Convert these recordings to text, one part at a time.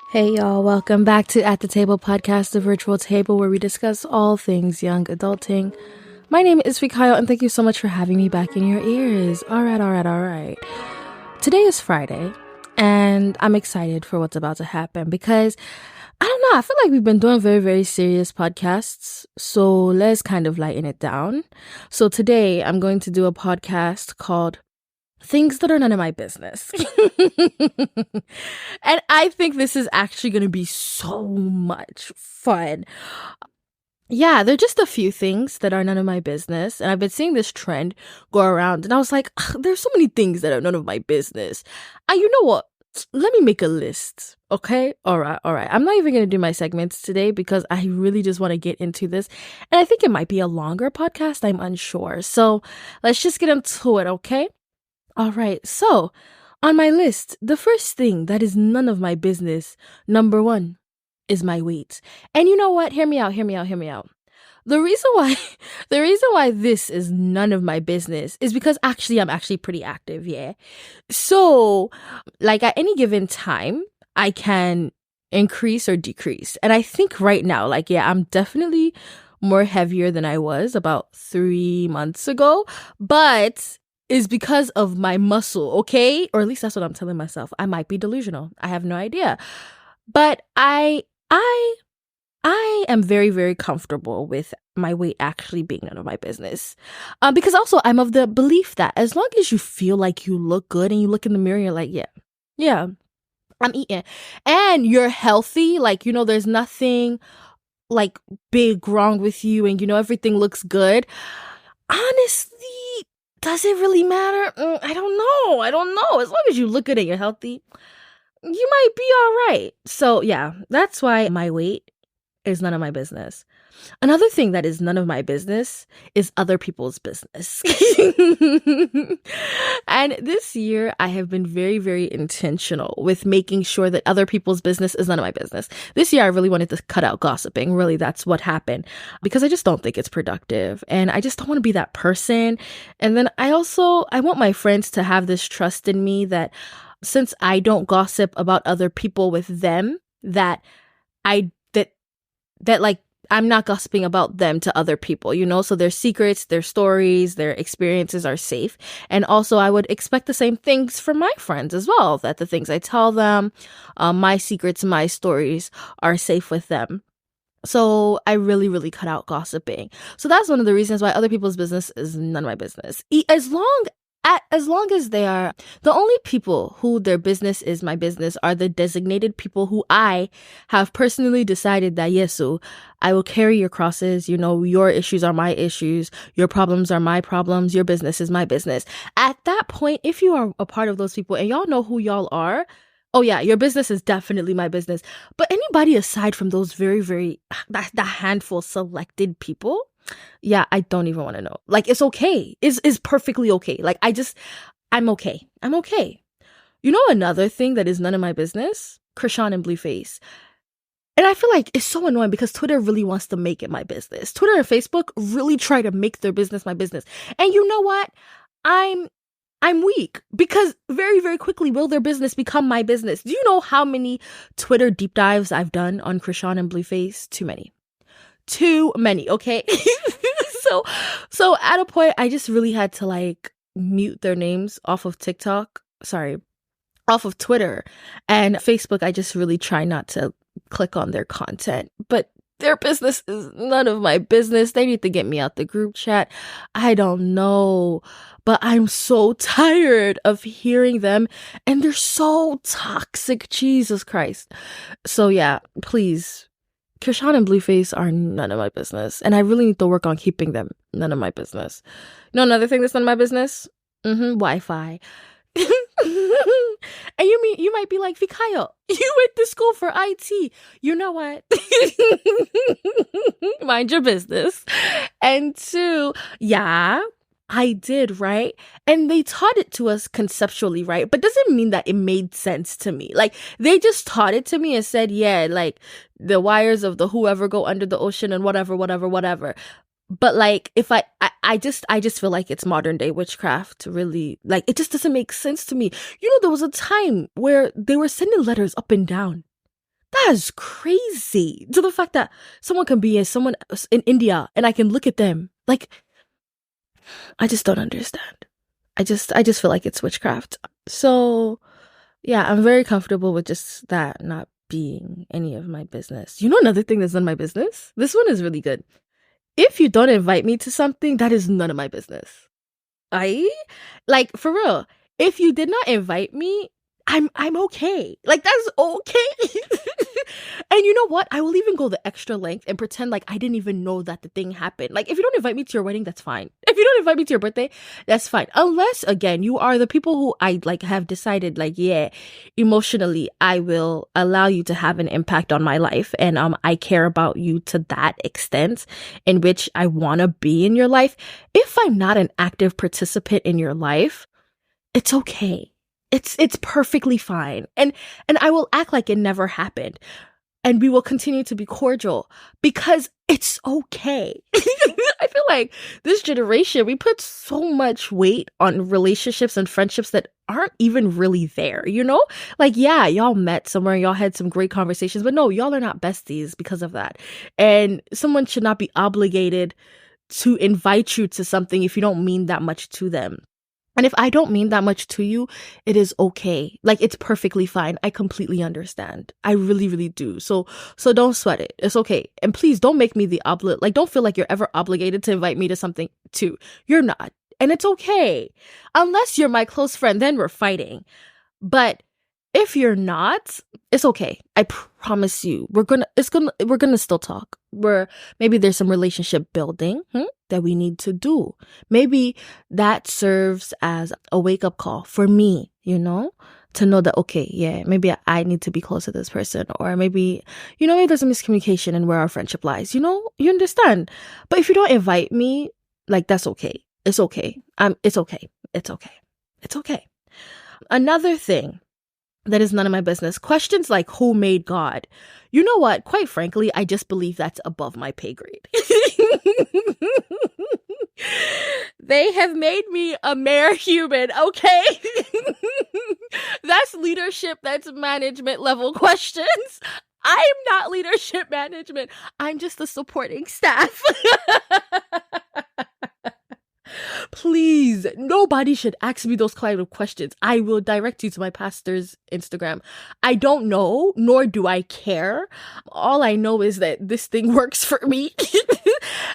Hey y'all, welcome back to At the Table podcast, the virtual table where we discuss all things young adulting. My name is Fikayo and thank you so much for having me back in your ears. All right. Today is Friday and I'm excited for what's about to happen because I don't know, I feel like we've been doing very, very serious podcasts. So let's kind of lighten it down. So today I'm going to do a podcast called Things That Are None of My Business. And I think this is actually going to be so much fun. Yeah, there are just a few things that are none of my business. And I've been seeing this trend go around. And I was like, there's so many things that are none of my business. And you know what? Let me make a list. Okay? All right. I'm not even going to do my segments today because I really just want to get into this. And I think it might be a longer podcast. I'm unsure. So let's just get into it. Okay? All right, so on my list, the first thing that is none of my business, number one, is my weight. And you know what? Hear me out. The reason why this is none of my business is because I'm actually pretty active, yeah. So, like at any given time, I can increase or decrease. And I think right now, I'm definitely more heavier than I was about 3 months ago, but is because of my muscle, okay? Or at least that's what I'm telling myself. I might be delusional. I have no idea. But I am very, very comfortable with my weight actually being none of my business. Because also I'm of the belief that as long as you feel like you look good and you look in the mirror, you're like, yeah, I'm eating. And you're healthy, there's nothing like big wrong with you and everything looks good. Honestly, does it really matter? I don't know. As long as you look good and you're healthy, you might be all right. So yeah, that's why my weight is none of my business. Another thing that is none of my business is other people's business. And this year, I have been very, very intentional with making sure that other people's business is none of my business. This year, I really wanted to cut out gossiping. Really, that's what happened because I just don't think it's productive. And I just don't want to be that person. And then I want my friends to have this trust in me that since I don't gossip about other people with them, that I'm not gossiping about them to other people, so their secrets, their stories, their experiences are safe. And also I would expect the same things from my friends as well, that the things I tell them, my secrets, my stories are safe with them. So I really, really cut out gossiping. So that's one of the reasons why other people's business is none of my business. As long as they are the only people who their business is my business are the designated people who I have personally decided that yesu, I will carry your crosses. Your issues are my issues. Your problems are my problems. Your business is my business. At that point, if you are a part of those people and y'all know who y'all are, oh yeah, your business is definitely my business. But anybody aside from those very, very, that handful selected people, yeah, I don't even want to know. It's okay. It's perfectly okay. I'm okay. Another thing that is none of my business? Krishan and Blueface. And I feel like it's so annoying because Twitter really wants to make it my business. Twitter and Facebook really try to make their business my business. And you know what? I'm weak because very, very quickly will their business become my business. Do you know how many Twitter deep dives I've done on Krishan and Blueface? Too many, okay? So at a point, I just really had to mute their names off of off of Twitter and Facebook. I just really try not to click on their content, but their business is none of my business. They need to get me out the group chat. I don't know, but I'm so tired of hearing them and they're so toxic. Jesus Christ. So yeah, please. Krishan and Blueface are none of my business. And I really need to work on keeping them none of my business. Another thing that's none of my business? Wi-Fi. And you might be like, Fikayo, you went to school for IT. You know what? Mind your business. And two, yeah, I did, right? And they taught it to us conceptually, right? But doesn't mean that it made sense to me. They just taught it to me and said, yeah, the wires of the whoever go under the ocean and whatever. But if I just feel like it's modern day witchcraft, really. It just doesn't make sense to me. There was a time where they were sending letters up and down. That is crazy. To the fact that someone can be someone in India and I can look at them. Like, I just don't understand. I just feel like it's witchcraft. So yeah, I'm very comfortable with just that not being any of my business. You know, another thing that's none of my business? This one is really good. If you don't invite me to something, that is none of my business. I like for real. If you did not invite me, I'm okay. Like that's okay. And you know what? I will even go the extra length and pretend like I didn't even know that the thing happened. Like if you don't invite me to your wedding, that's fine. If you don't invite me to your birthday, that's fine. Unless again, you are the people who I like have decided like, yeah, emotionally I will allow you to have an impact on my life and I care about you to that extent in which I want to be in your life. If I'm not an active participant in your life, it's okay. It's perfectly fine. And I will act like it never happened. And we will continue to be cordial because it's okay. I feel like this generation, we put so much weight on relationships and friendships that aren't even really there, you know? Like, yeah, y'all met somewhere, y'all had some great conversations, but no, y'all are not besties because of that. And someone should not be obligated to invite you to something if you don't mean that much to them. And if I don't mean that much to you, it is okay. Like, it's perfectly fine. I completely understand. I really, really do. So don't sweat it. It's okay. And please don't make me like, don't feel like you're ever obligated to invite me to something too. You're not. And it's okay. Unless you're my close friend, then we're fighting. But if you're not, it's okay. I promise you. We're gonna still talk. Maybe there's some relationship building that we need to do. Maybe that serves as a wake-up call for me, you know, to know that, okay, yeah, maybe I need to be close to this person, or maybe, you know, maybe there's a miscommunication in where our friendship lies, you know, you understand. But if you don't invite me, like, that's okay. It's okay. It's okay. It's okay. It's okay. Another thing that is none of my business. Questions like who made God? You know what? Quite frankly, I just believe that's above my pay grade. They have made me a mere human, okay? That's leadership, that's management level questions. I'm not leadership management. I'm just the supporting staff. Please, nobody should ask me those kind of questions. I will direct you to my pastor's Instagram. I don't know, nor do I care. All I know is that this thing works for me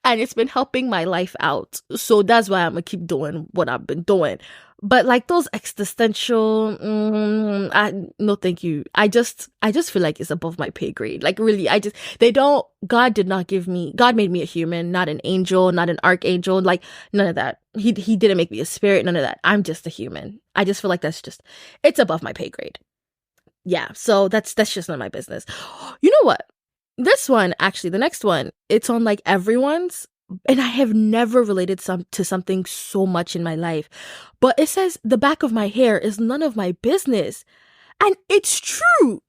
and it's been helping my life out. So that's why I'm gonna keep doing what I've been doing. But like those existential, no, thank you. I just feel like it's above my pay grade. Like really, God made me a human, not an angel, not an archangel, like none of that. He didn't make me a spirit, none of that. I'm just a human. I just feel like it's above my pay grade. Yeah, so that's just none of my business. You know what? This one, actually, the next one, it's on like everyone's. And I have never related to something so much in my life. But it says the back of my hair is none of my business. And it's true.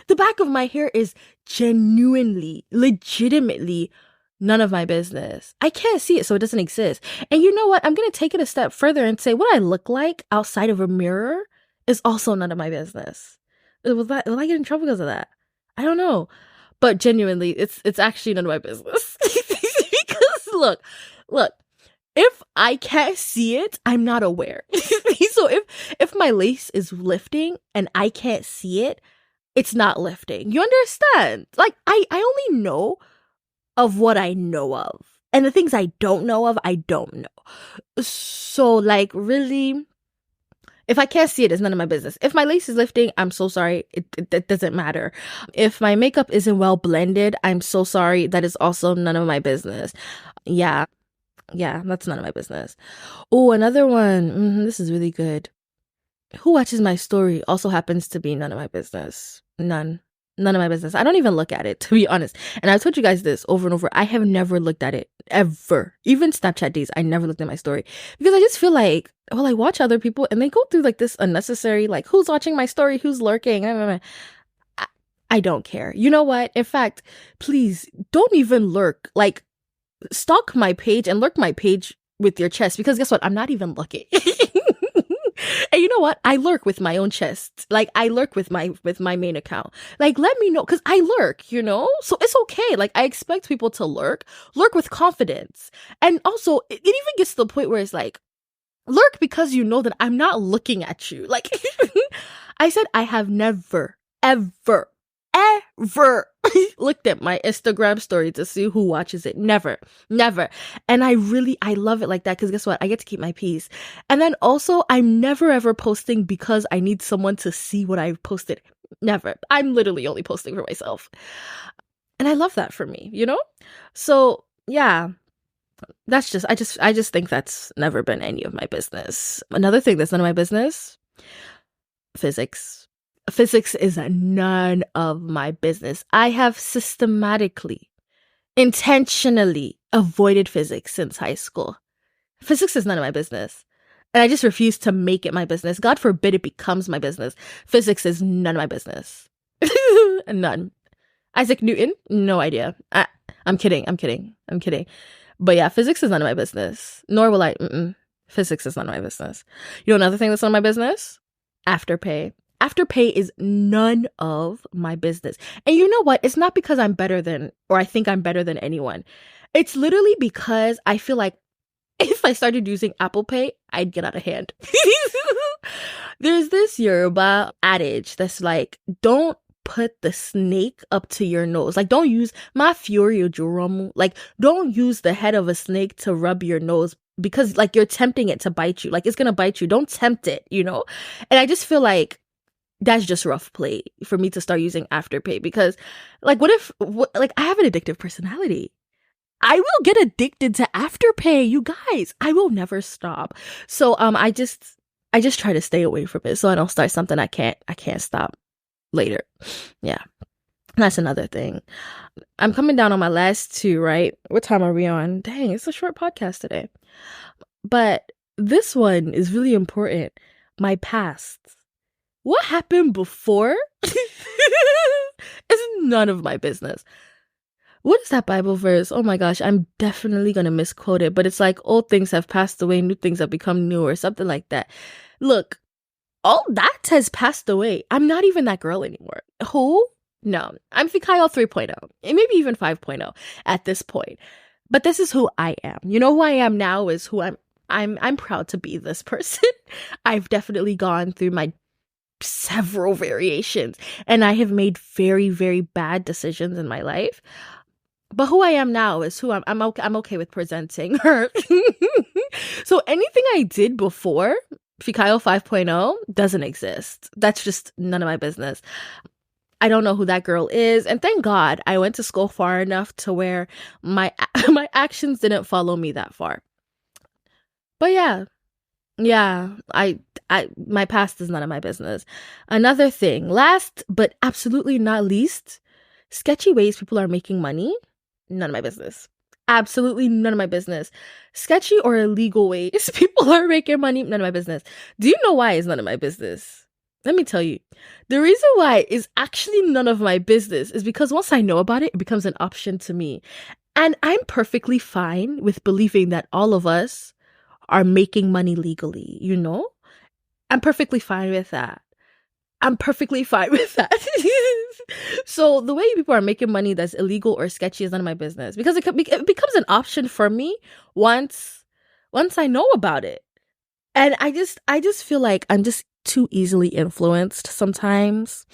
The back of my hair is genuinely, legitimately none of my business. I can't see it, so it doesn't exist. And you know what? I'm going to take it a step further and say what I look like outside of a mirror is also none of my business. Will I get in trouble because of that? I don't know. But genuinely, it's actually none of my business. Look, if I can't see it, I'm not aware. So if my lace is lifting and I can't see it, it's not lifting. You understand? Like, I only know of what I know of. And the things I don't know of, I don't know. So, like, really, if I can't see it, it's none of my business. If my lace is lifting, I'm so sorry. It doesn't matter. If my makeup isn't well blended, I'm so sorry. That is also none of my business. Yeah, that's none of my business. Oh, another one. This is really good. Who watches my story also happens to be none of my business. None of my business. I don't even look at it, to be honest. And I've told you guys this over and over. I have never looked at it, ever. Even Snapchat days, I never looked at my story. Because I just feel like, well, I watch other people and they go through like this unnecessary, like, who's watching my story? Who's lurking? I don't care. You know what? In fact, please don't even lurk. Like, stalk my page and lurk my page with your chest, because guess what? I'm not even looking. And you know what? I lurk with my own chest. Like I lurk with my main account. Like let me know cuz I lurk, you know? So it's okay. Like I expect people to lurk with confidence. And also it even gets to the point where it's like lurk because you know that I'm not looking at you. Like I said I have never ever ever looked at my Instagram story to see who watches it. Never. And I love it like that because guess what? I get to keep my peace. And then also, I'm never ever posting because I need someone to see what I've posted. Never. I'm literally only posting for myself. And I love that for me, you know? So, yeah. That's just, I just think that's never been any of my business. Another thing that's none of my business, physics. Physics is none of my business. I have systematically, intentionally avoided physics since high school. Physics is none of my business. And I just refuse to make it my business. God forbid it becomes my business. Physics is none of my business. None. Isaac Newton? No idea. I'm kidding. But yeah, physics is none of my business. Nor will I. Physics is none of my business. You know another thing that's none of my business? Afterpay. Afterpay is none of my business. And you know what? It's not because I'm better than, or I think I'm better than anyone. It's literally because I feel like if I started using Apple Pay, I'd get out of hand. There's this Yoruba adage that's like, don't put the snake up to your nose. Like, don't use my fury ojoromu. Like, don't use the head of a snake to rub your nose because, like, you're tempting it to bite you. Like, it's gonna bite you. Don't tempt it, you know? And I just feel like that's just rough play for me to start using Afterpay because, like, like, I have an addictive personality. I will get addicted to Afterpay, you guys. I will never stop. So, I just try to stay away from it so I don't start something I can't stop later. Yeah. That's another thing. I'm coming down on my last two, right? What time are we on? Dang, it's a short podcast today. But this one is really important. My past. What happened before is none of my business. What is that Bible verse? Oh my gosh, I'm definitely going to misquote it, but it's like old things have passed away, new things have become new or something like that. Look, all that has passed away. I'm not even that girl anymore. Who? No, I'm Fikayo 3.0, and maybe even 5.0 at this point. But this is who I am. You know who I am now is who I'm proud to be this person. I've definitely gone through my several variations and I have made very, very bad decisions in my life. But who I am now is who I'm okay with presenting her. So anything I did before Fikayo 5.0 doesn't exist. That's just none of my business. I don't know who that girl is. And thank God I went to school far enough to where my actions didn't follow me that far. But yeah, my past is none of my business. Another thing, last but absolutely not least, sketchy ways people are making money, none of my business. Absolutely none of my business. Sketchy or illegal ways people are making money, none of my business. Do you know why it's none of my business? Let me tell you. The reason why it's actually none of my business is because once I know about it, it becomes an option to me. And I'm perfectly fine with believing that all of us are making money legally, you know? I'm perfectly fine with that. So the way people are making money that's illegal or sketchy is none of my business because it becomes an option for me once I know about it. And I just feel like I'm just too easily influenced sometimes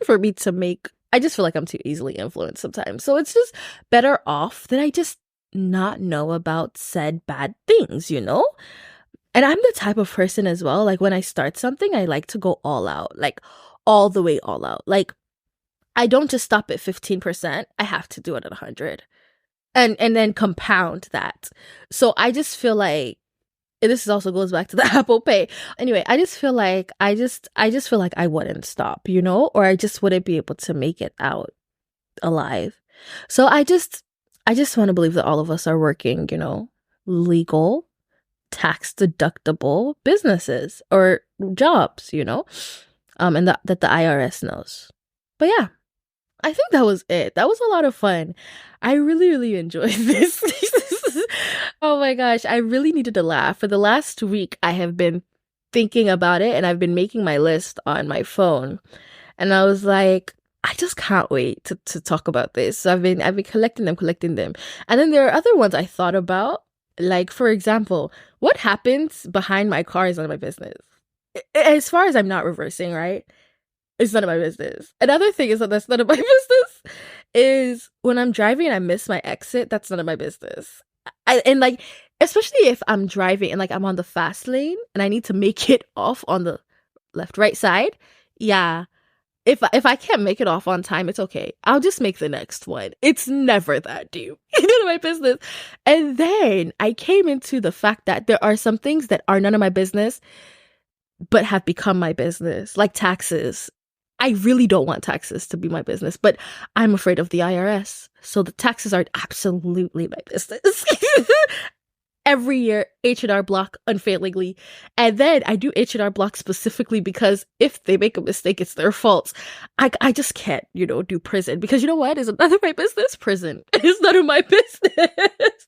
for me to make. I just feel like I'm too easily influenced sometimes. So it's just better off that I just not know about said bad things, you know? And I'm the type of person as well, like when I start something, I like to go all out, like all the way all out. Like I don't just stop at 15%. I have to do it at 100 and then compound that. So I just feel like, and this also goes back to the Apple Pay. Anyway, I just feel like I feel like I wouldn't stop, you know, or I just wouldn't be able to make it out alive. So I just want to believe that all of us are working, you know, legal, tax deductible businesses or jobs, you know, and that the IRS knows. But yeah, I think that was it. That was a lot of fun. I really, really enjoyed this. Oh my gosh, I really needed to laugh. For the last week, I have been thinking about it, and I've been making my list on my phone. And I was like, I just can't wait to talk about this. So I've been collecting them. And then there are other ones I thought about. Like, for example, what happens behind my car is none of my business. As far as I'm not reversing, right? It's none of my business. Another thing is that's none of my business is when I'm driving and I miss my exit, that's none of my business. And like, especially if I'm driving and like I'm on the fast lane and I need to make it off on the right side. Yeah. If I can't make it off on time, it's okay. I'll just make the next one. It's never that deep. None of my business. And then I came into the fact that there are some things that are none of my business, but have become my business, like taxes. I really don't want taxes to be my business, but I'm afraid of the IRS. So the taxes are absolutely my business. Every year, H&R Block unfailingly. And then I do H&R Block specifically because if they make a mistake, it's their fault. I just can't, do prison. Because you know what? Is none of my business? Prison is none of my business.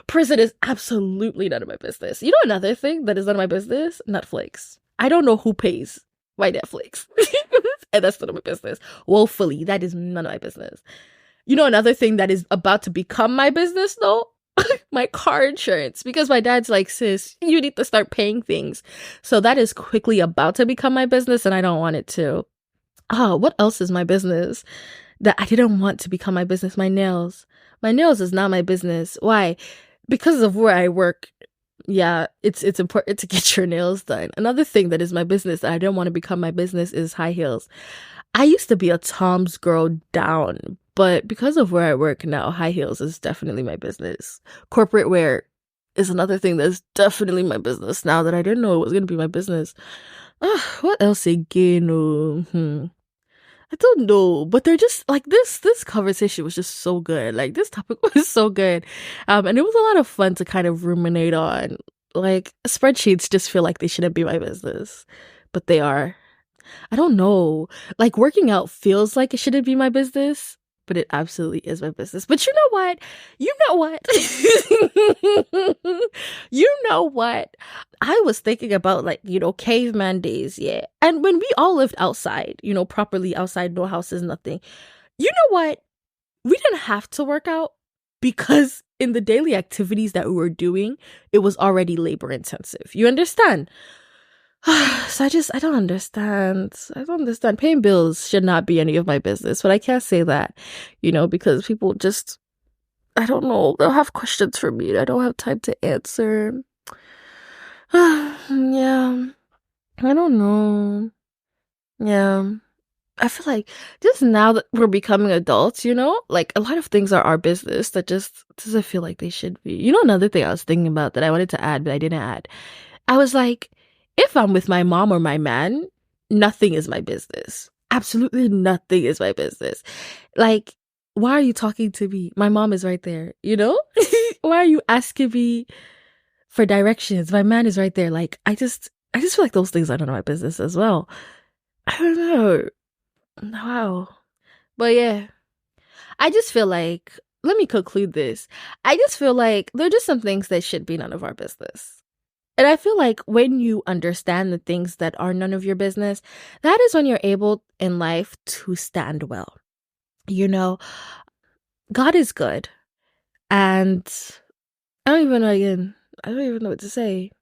Prison is absolutely none of my business. You know another thing that is none of my business? Netflix. I don't know who pays my Netflix. And that's none of my business. Woefully, that is none of my business. You know another thing that is about to become my business though? My car insurance, because my dad's like, sis, you need to start paying things. So that is quickly about to become my business and I don't want it to. Oh, what else is my business that I didn't want to become my business? My nails. My nails is not my business. Why? Because of where I work. Yeah, it's important to get your nails done. Another thing that is my business that I don't want to become my business is high heels. I used to be a Tom's girl down, but because of where I work now, high heels is definitely my business. Corporate wear is another thing that's definitely my business now that I didn't know it was going to be my business. What else again? I don't know, but they're just like this conversation was just so good. Like this topic was so good. And it was a lot of fun to kind of ruminate on. Like spreadsheets just feel like they shouldn't be my business, but they are. I don't know. Like working out feels like it shouldn't be my business, but it absolutely is my business. But you know what? You know what? I was thinking about like, caveman days, yeah. And when we all lived outside, properly outside, no houses, nothing. You know what? We didn't have to work out because in the daily activities that we were doing, it was already labor intensive. You understand? So I don't understand. Paying bills should not be any of my business, but I can't say that, because people just, I don't know, they'll have questions for me. I don't have time to answer. Yeah, I don't know. Yeah, I feel like just now that we're becoming adults, like a lot of things are our business that just doesn't feel like they should be. Another thing I was thinking about that I wanted to add, but I didn't add. I was like, if I'm with my mom or my man, nothing is my business. Absolutely nothing is my business. Like, why are you talking to me? My mom is right there, Why are you asking me for directions? My man is right there. Like, I just feel like those things are none of my business as well. I don't know. Wow. But yeah, I just feel like, let me conclude this. I just feel like there are just some things that should be none of our business. And I feel like when you understand the things that are none of your business, that is when you're able in life to stand well. God is good. And I don't even know what to say.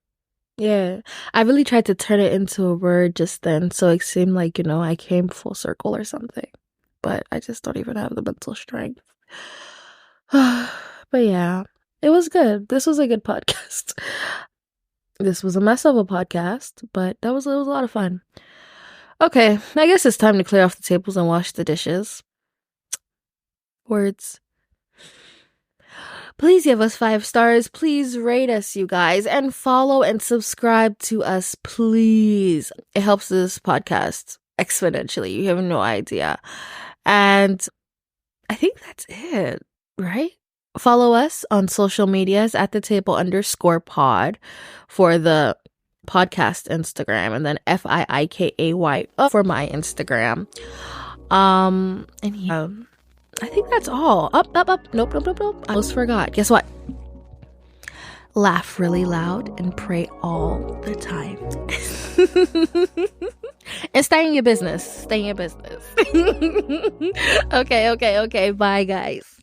Yeah. I really tried to turn it into a word just then. So it seemed like, I came full circle or something. But I just don't even have the mental strength. But yeah, it was good. This was a good podcast. This was a mess of a podcast, but it was a lot of fun. Okay, I guess it's time to clear off the tables and wash the dishes. Words. Please give us 5 stars. Please rate us, you guys, and follow and subscribe to us, please. It helps this podcast exponentially. You have no idea. And I think that's it, right? Follow us on social medias at @thetable_pod for the podcast Instagram, and then FIIKAY for my Instagram. And yeah, I think that's all. Up. Nope. I almost forgot. Guess what? laugh really loud, and pray all the time. And stay in your business. Stay in your business. Okay. Bye, guys.